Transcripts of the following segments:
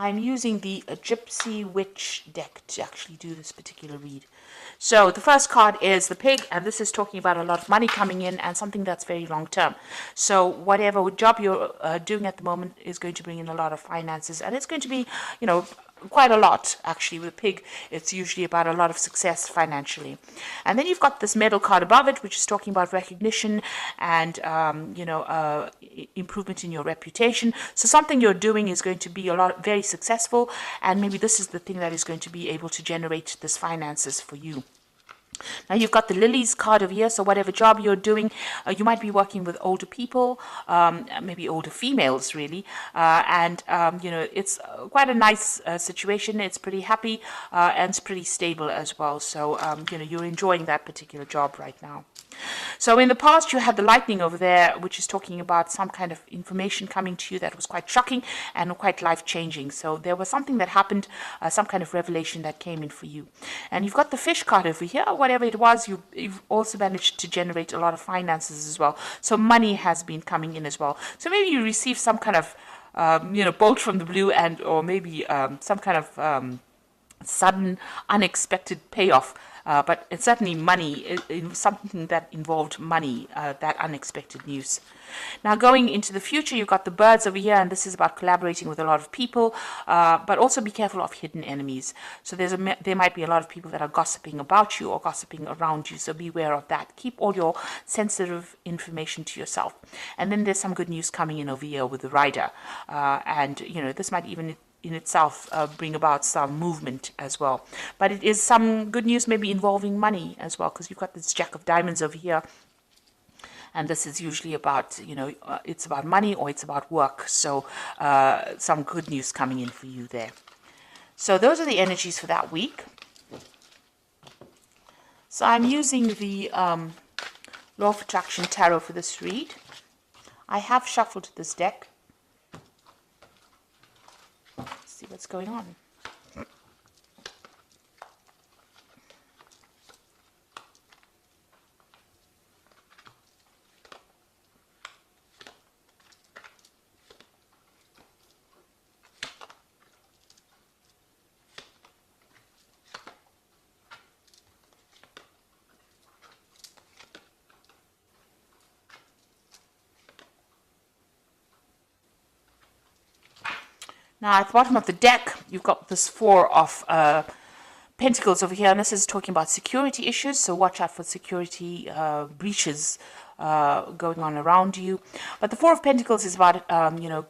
I'm using the Gypsy Witch deck to actually do this particular read. So the first card is the Pig, and this is talking about a lot of money coming in and something that's very long term. So whatever job you're doing at the moment is going to bring in a lot of finances, and it's going to be, quite a lot actually. With Pig, it's usually about a lot of success financially. And then you've got this medal card above it, which is talking about recognition and improvement in your reputation. So something you're doing is going to be very successful, and maybe this is the thing that is going to be able to generate this finances for you. Now you've got the Lilies card over here, so whatever job you're doing, you might be working with older people, maybe older females really, and it's quite a nice situation. It's pretty happy and it's pretty stable as well, so you're enjoying that particular job right now. So in the past, you had the Lightning over there, which is talking about some kind of information coming to you that was quite shocking and quite life-changing. So there was something that happened, some kind of revelation that came in for you. And you've got the Fish card over here. Whatever it was, you've also managed to generate a lot of finances as well. So money has been coming in as well. So maybe you received some kind of, bolt from the blue, or maybe some kind of sudden, unexpected payoff. But it's certainly money, something that involved money, that unexpected news. Now going into the future, you've got the Birds over here, and this is about collaborating with a lot of people, but also be careful of hidden enemies. So there might be a lot of people that are gossiping about you or gossiping around you, so beware of that. Keep all your sensitive information to yourself. And then there's some good news coming in over here with the Rider, and this might even in itself bring about some movement as well. But it is some good news maybe involving money as well, because you've got this Jack of Diamonds over here. And this is usually about, it's about money or it's about work. So some good news coming in for you there. So those are the energies for that week. So I'm using the Law of Attraction Tarot for this read. I have shuffled this deck. See what's going on. Now at the bottom of the deck, you've got this Four of Pentacles over here, and this is talking about security issues, so watch out for security breaches going on around you. But the Four of Pentacles is about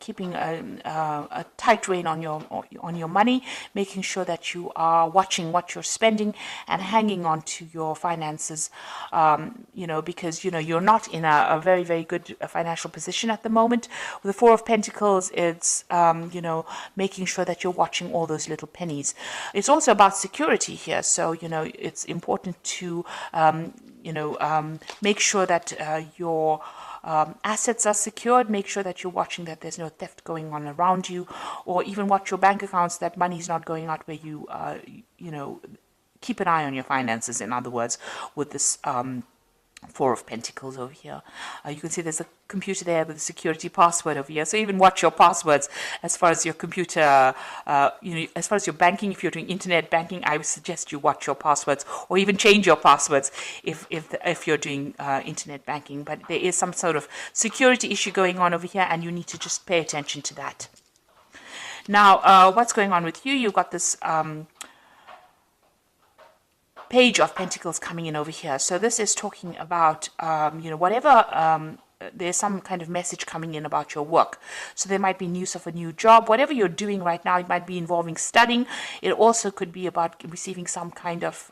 keeping a tight rein on your money, making sure that you are watching what you're spending and hanging on to your finances, because you're not in a very, very good financial position at the moment. With the Four of Pentacles, it's making sure that you're watching all those little pennies. It's also about security here, so it's important to make sure that your assets are secured. Make sure that you're watching that there's no theft going on around you, or even watch your bank accounts, that money's not going out where you, keep an eye on your finances, in other words, with this Four of Pentacles over here. You can see there's a computer there with a security password over here. So even watch your passwords as far as your computer, as far as your banking. If you're doing internet banking, I would suggest you watch your passwords, or even change your passwords if you're doing internet banking. But there is some sort of security issue going on over here, and you need to just pay attention to that. Now, what's going on with you? You've got this Page of Pentacles coming in over here. So this is talking about, whatever, there's some kind of message coming in about your work. So there might be news of a new job. Whatever you're doing right now, it might be involving studying. It also could be about receiving some kind of,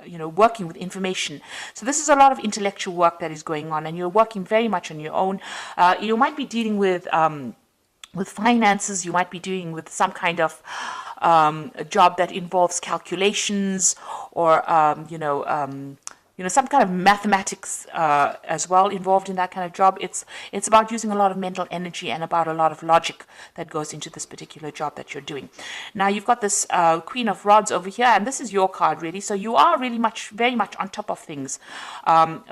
working with information. So this is a lot of intellectual work that is going on, and you're working very much on your own. You might be dealing with finances. You might be dealing with some kind of a job that involves calculations, or some kind of mathematics as well involved in that kind of job. It's about using a lot of mental energy and about a lot of logic that goes into this particular job that you're doing. Now you've got this Queen of Rods over here, and this is your card really. So you are really very much on top of things.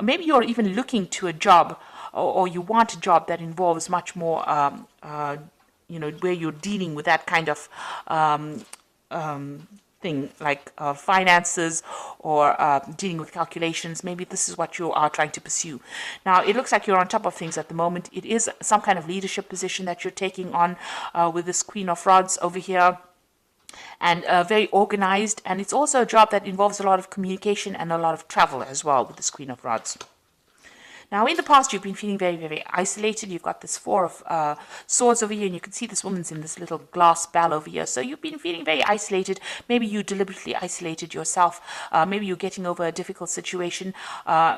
Maybe you're even looking to a job, or you want a job that involves much more where you're dealing with that kind of thing, like finances or dealing with calculations. Maybe this is what you are trying to pursue. Now, it looks like you're on top of things at the moment. It is some kind of leadership position that you're taking on with this Queen of Rods over here, and very organized. And it's also a job that involves a lot of communication and a lot of travel as well with this Queen of Rods. Now, in the past, you've been feeling very, very isolated. You've got this Four of Swords over here, and you can see this woman's in this little glass bell over here. So you've been feeling very isolated. Maybe you deliberately isolated yourself. Maybe you're getting over a difficult situation.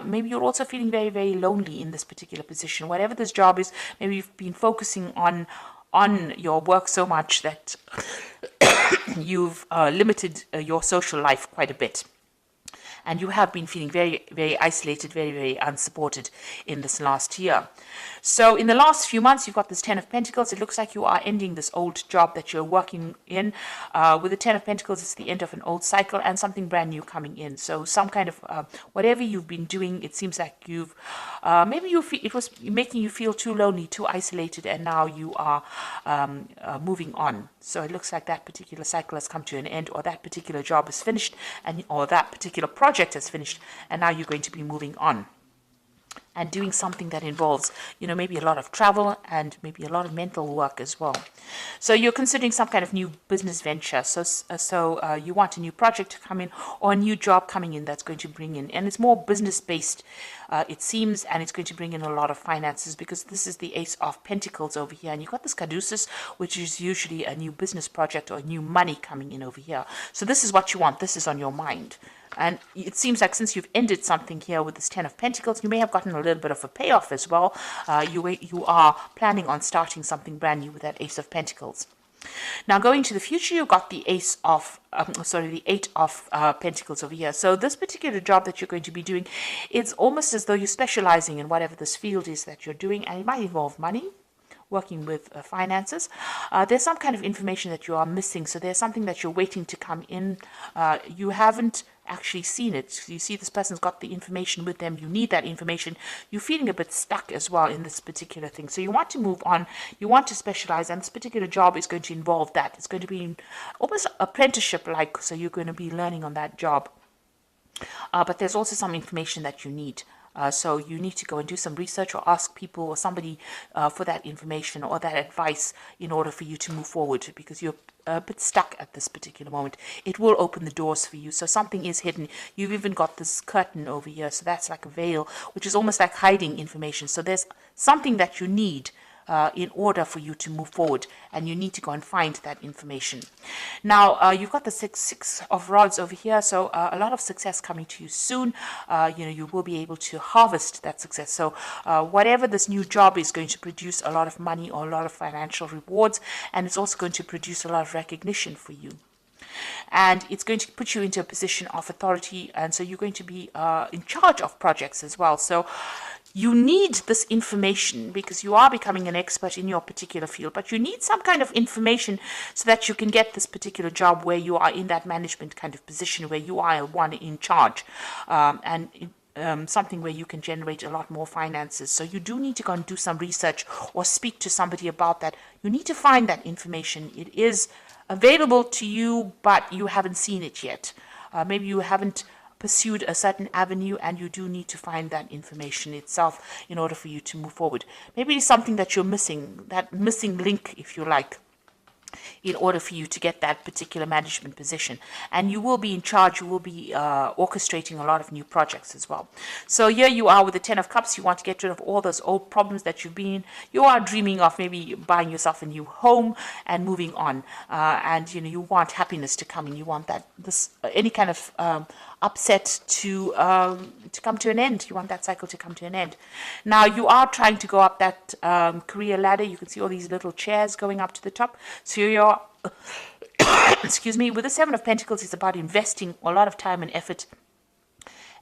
Maybe you're also feeling very, very lonely in this particular position. Whatever this job is, maybe you've been focusing on your work so much that you've limited your social life quite a bit. And you have been feeling very, very isolated, very, very unsupported in this last year. So in the last few months, you've got this Ten of Pentacles. It looks like you are ending this old job that you're working in. With the Ten of Pentacles, it's the end of an old cycle and something brand new coming in. So some kind of, whatever you've been doing, it seems like you've, maybe it was making you feel too lonely, too isolated, and now you are moving on. So it looks like that particular cycle has come to an end, or that particular job is finished, or that particular project has finished, and now you're going to be moving on and doing something that involves, maybe a lot of travel and maybe a lot of mental work as well. So you're considering some kind of new business venture. So you want a new project to come in, or a new job coming in that's going to bring in, and it's more business based, it seems, and it's going to bring in a lot of finances, because this is the Ace of Pentacles over here, and you've got this Caduceus, which is usually a new business project or new money coming in over here. So this is what you want. This is on your mind. And it seems like since you've ended something here with this Ten of Pentacles, you may have gotten a little bit of a payoff as well. You are planning on starting something brand new with that Ace of Pentacles. Now, going to the future, you've got the Eight of Pentacles over here. So this particular job that you're going to be doing, it's almost as though you're specializing in whatever this field is that you're doing, and it might involve money, working with finances. There's some kind of information that you are missing. So there's something that you're waiting to come in. You haven't actually seen it. You see this person's got the information with them. You need that information. You're feeling a bit stuck as well in this particular thing. So you want to move on. You want to specialize, and this particular job is going to involve that. It's going to be almost apprenticeship-like. So you're going to be learning on that job. But there's also some information that you need. So you need to go and do some research, or ask people or somebody for that information or that advice in order for you to move forward, because you're a bit stuck at this particular moment. It will open the doors for you. So something is hidden. You've even got this curtain over here. So that's like a veil, which is almost like hiding information. So there's something that you need in order for you to move forward, and you need to go and find that information. Now, you've got the Six of Rods over here, so a lot of success coming to you soon. You will be able to harvest that success. So whatever this new job is going to produce a lot of money or a lot of financial rewards, and it's also going to produce a lot of recognition for you. And it's going to put you into a position of authority, and so you're going to be in charge of projects as well. So you need this information because you are becoming an expert in your particular field, but you need some kind of information so that you can get this particular job where you are in that management kind of position, where you are one in charge, something where you can generate a lot more finances. So you do need to go and do some research or speak to somebody about that. You need to find that information. It is available to you, but you haven't seen it yet. Maybe you haven't pursued a certain avenue, and you do need to find that information itself in order for you to move forward. Maybe it's something that you're missing, that missing link, if you like, in order for you to get that particular management position. And you will be in charge, you will be orchestrating a lot of new projects as well. So here you are with the Ten of Cups. You want to get rid of all those old problems that you've been in. You are dreaming of maybe buying yourself a new home and moving on. And you want happiness to come in. You want that any kind of upset to come to an end. You want that cycle to come to an end. Now you are trying to go up that career ladder. You can see all these little chairs going up to the top. So you're excuse me, with the Seven of Pentacles, it's about investing a lot of time and effort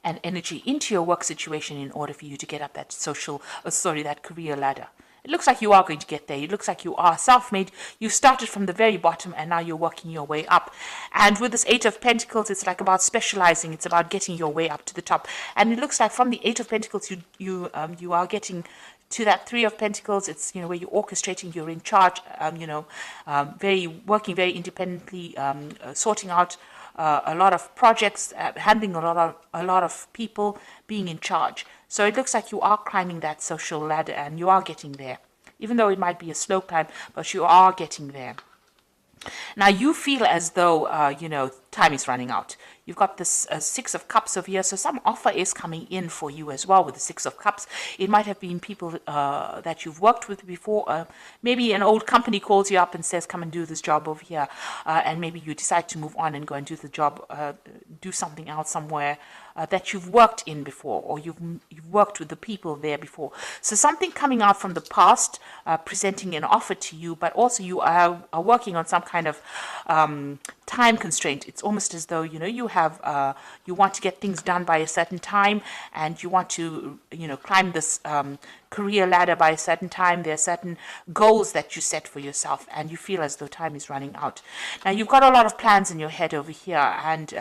and energy into your work situation in order for you to get up that that career ladder. It looks like you are going to get there. It looks like you are self-made. You started from the very bottom, and now you're working your way up. And with this Eight of Pentacles, it's like about specializing. It's about getting your way up to the top. And it looks like from the Eight of Pentacles, you are getting to that Three of Pentacles. It's, you know, where you're orchestrating, you're in charge, working very independently, sorting out a lot of projects, handling a lot of people, being in charge. So it looks like you are climbing that social ladder and you are getting there. Even though it might be a slow climb, but you are getting there. Now you feel as though, time is running out. You've got this Six of Cups over here, so some offer is coming in for you as well with the Six of Cups. It might have been people that you've worked with before. Maybe an old company calls you up and says, come and do this job over here. And maybe you decide to move on and go and do the job, do something else somewhere that you've worked in before, or you've worked with the people there before. So something coming out from the past, presenting an offer to you, but also you are working on some kind of time constraint. It's almost as though, you have, you want to get things done by a certain time, and you want to, climb this career ladder by a certain time. There are certain goals that you set for yourself, and you feel as though time is running out. Now, you've got a lot of plans in your head over here, and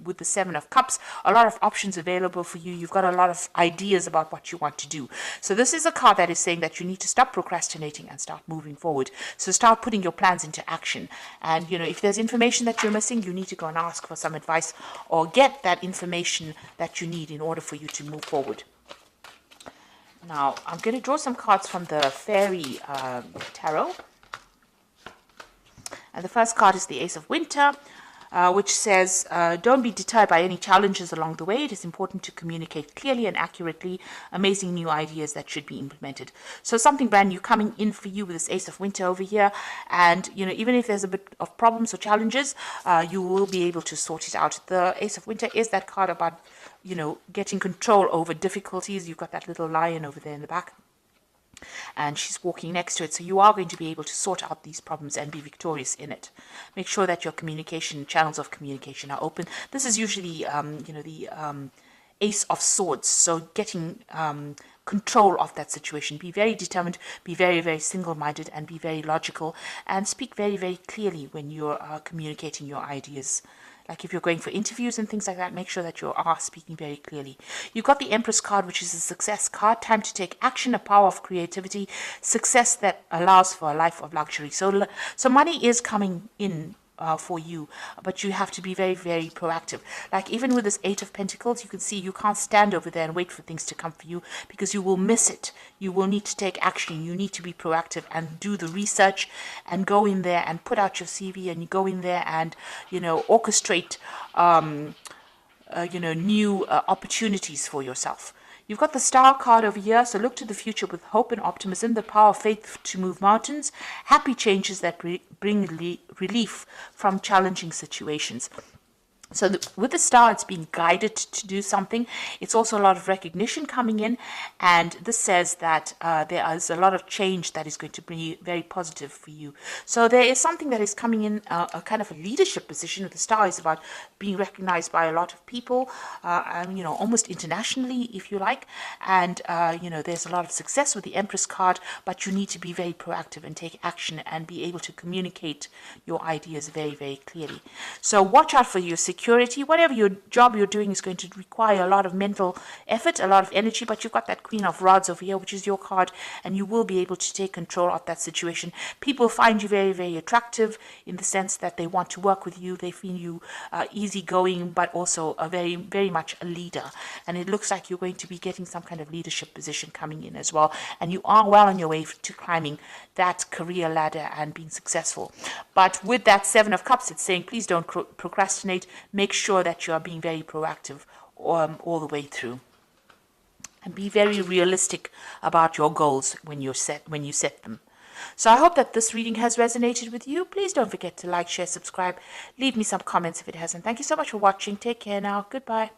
with the Seven of Cups, a lot of options available for you. You've got a lot of ideas about what you want to do. So this is a card that is saying that you need to stop procrastinating and start moving forward. So start putting your plans into action. And, if there's information that you're missing, you need to go and ask for some advice or get that information that you need in order for you to move forward. Now, I'm going to draw some cards from the Fairy Tarot. And the first card is the Ace of Winter, which says, don't be deterred by any challenges along the way. It is important to communicate clearly and accurately amazing new ideas that should be implemented. So something brand new coming in for you with this Ace of Winter over here. And, even if there's a bit of problems or challenges, you will be able to sort it out. The Ace of Winter is that card about, getting control over difficulties. You've got that little lion over there in the back, and she's walking next to it. So you are going to be able to sort out these problems and be victorious in it. Make sure that your channels of communication are open. This is usually, the Ace of Swords. So getting control of that situation. Be very determined, be very, very single-minded, and be very logical, and speak very, very clearly when you're communicating your ideas. Like if you're going for interviews and things like that, make sure that you are speaking very clearly. You've got the Empress card, which is a success card. Time to take action, a power of creativity, success that allows for a life of luxury. So money is coming in for you, but you have to be very, very proactive. Like even with this Eight of Pentacles, you can see you can't stand over there and wait for things to come for you, because you will miss it. You will need to take action. You need to be proactive and do the research and go in there and put out your CV, and you go in there and orchestrate new opportunities for yourself. You've got the Star card over here, so look to the future with hope and optimism, the power of faith to move mountains, happy changes that bring relief from challenging situations. So with the Star, it's being guided to do something. It's also a lot of recognition coming in, and this says that there is a lot of change that is going to be very positive for you. So there is something that is coming in, a kind of a leadership position. With the Star is about being recognized by a lot of people, almost internationally, if you like. And, there's a lot of success with the Empress card, but you need to be very proactive and take action and be able to communicate your ideas very, very clearly. So watch out for your security. Whatever your job you're doing is going to require a lot of mental effort, a lot of energy, but you've got that Queen of Rods over here, which is your card, and you will be able to take control of that situation. People find you very, very attractive in the sense that they want to work with you. They feel you easygoing, but also a very, very much a leader. And it looks like you're going to be getting some kind of leadership position coming in as well. And you are well on your way to climbing that career ladder and being successful. But with that Seven of Cups, it's saying, please don't procrastinate. Make sure that you are being very proactive all the way through, and be very realistic about your goals when you set them. So I hope that this reading has resonated with you. Please don't forget to like, share, subscribe. Leave me some comments if it hasn't. Thank you so much for watching. Take care now. Goodbye.